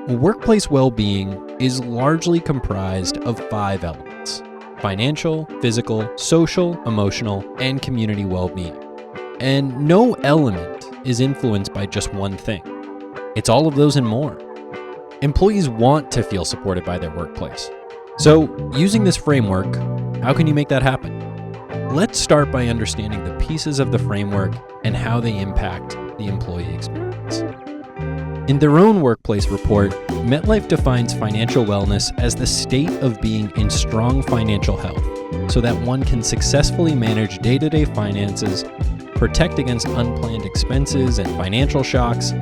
Workplace well-being is largely comprised of 5 elements: financial, physical, social, emotional, and community well-being. And no element is influenced by just one thing. It's all of those and more. Employees want to feel supported by their workplace. So, using this framework, how can you make that happen? Let's start by understanding the pieces of the framework and how they impact the employee experience. In their own workplace report, MetLife defines financial wellness as the state of being in strong financial health so that one can successfully manage day-to-day finances, protect against unplanned expenses and financial shocks,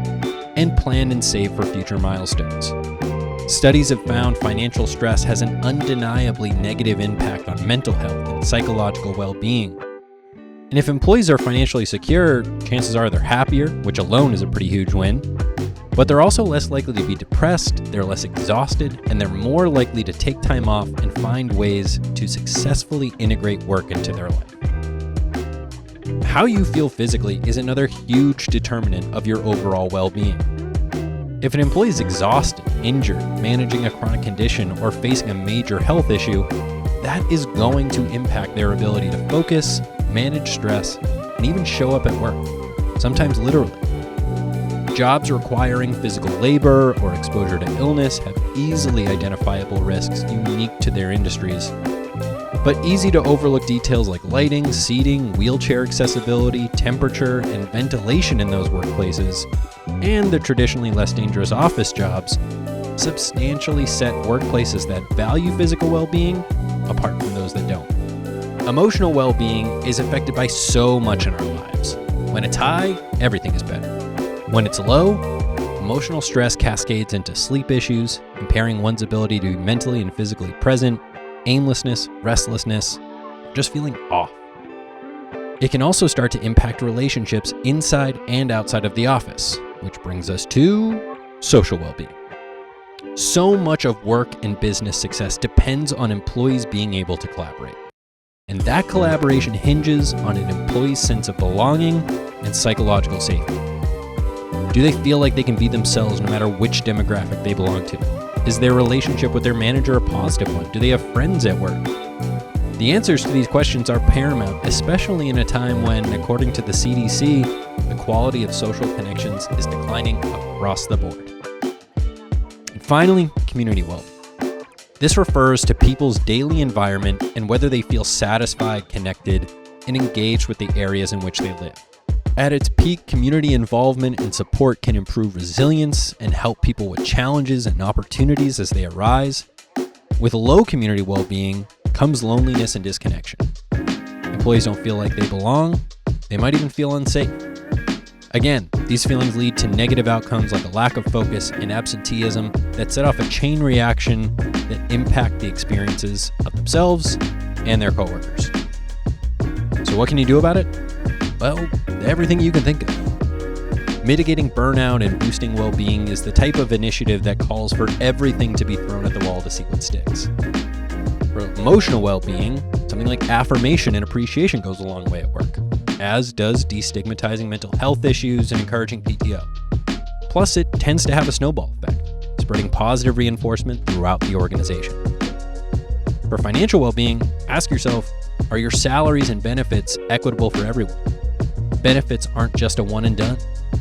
and plan and save for future milestones. Studies have found financial stress has an undeniably negative impact on mental health and psychological well-being. And if employees are financially secure, chances are they're happier, which alone is a pretty huge win. But they're also less likely to be depressed, they're less exhausted, and they're more likely to take time off and find ways to successfully integrate work into their life. How you feel physically is another huge determinant of your overall well-being. If an employee is exhausted, injured, managing a chronic condition, or facing a major health issue, that is going to impact their ability to focus, manage stress, and even show up at work, sometimes literally. Jobs requiring physical labor or exposure to illness have easily identifiable risks unique to their industries. But easy to overlook details like lighting, seating, wheelchair accessibility, temperature, and ventilation in those workplaces, and the traditionally less dangerous office jobs, substantially set workplaces that value physical well-being apart from those that don't. Emotional well-being is affected by so much in our lives. When it's high, everything is better. When it's low, emotional stress cascades into sleep issues, impairing one's ability to be mentally and physically present, aimlessness, restlessness, just feeling off. It can also start to impact relationships inside and outside of the office, which brings us to social well-being. So much of work and business success depends on employees being able to collaborate. And that collaboration hinges on an employee's sense of belonging and psychological safety. Do they feel like they can be themselves no matter which demographic they belong to? Is their relationship with their manager a positive one? Do they have friends at work? The answers to these questions are paramount, especially in a time when, according to the CDC, the quality of social connections is declining across the board. And finally, community well-being. This refers to people's daily environment and whether they feel satisfied, connected, and engaged with the areas in which they live. At its peak, community involvement and support can improve resilience and help people with challenges and opportunities as they arise. With low community well-being comes loneliness and disconnection. Employees don't feel like they belong. They might even feel unsafe. Again, these feelings lead to negative outcomes like a lack of focus and absenteeism that set off a chain reaction that impact the experiences of themselves and their coworkers. So what can you do about it? Well, everything you can think of. Mitigating burnout and boosting well-being is the type of initiative that calls for everything to be thrown at the wall to see what sticks. For emotional well-being, something like affirmation and appreciation goes a long way at work, as does destigmatizing mental health issues and encouraging PTO. Plus, it tends to have a snowball effect, spreading positive reinforcement throughout the organization. For financial well-being, ask yourself, are your salaries and benefits equitable for everyone? Benefits aren't just a one and done.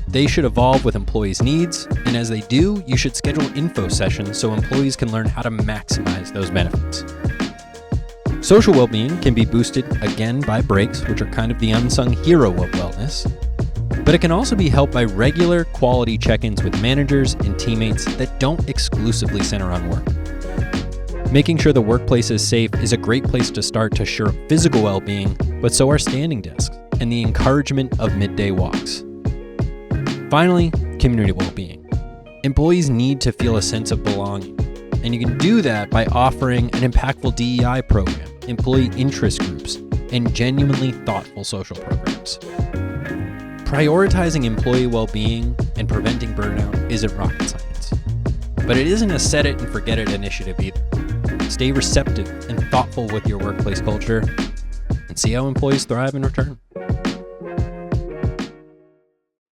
They should evolve with employees' needs, and as they do, you should schedule info sessions so employees can learn how to maximize those benefits. Social well-being can be boosted again by breaks, which are kind of the unsung hero of wellness, but it can also be helped by regular quality check-ins with managers and teammates that don't exclusively center on work. Making sure the workplace is safe is a great place to start to shore up physical well-being, but so are standing desks and the encouragement of midday walks. Finally, community well-being. Employees need to feel a sense of belonging, and you can do that by offering an impactful DEI program, employee interest groups, and genuinely thoughtful social programs. Prioritizing employee well-being and preventing burnout isn't rocket science, but it isn't a set-it-and-forget-it initiative either. Stay receptive and thoughtful with your workplace culture, and see how employees thrive in return.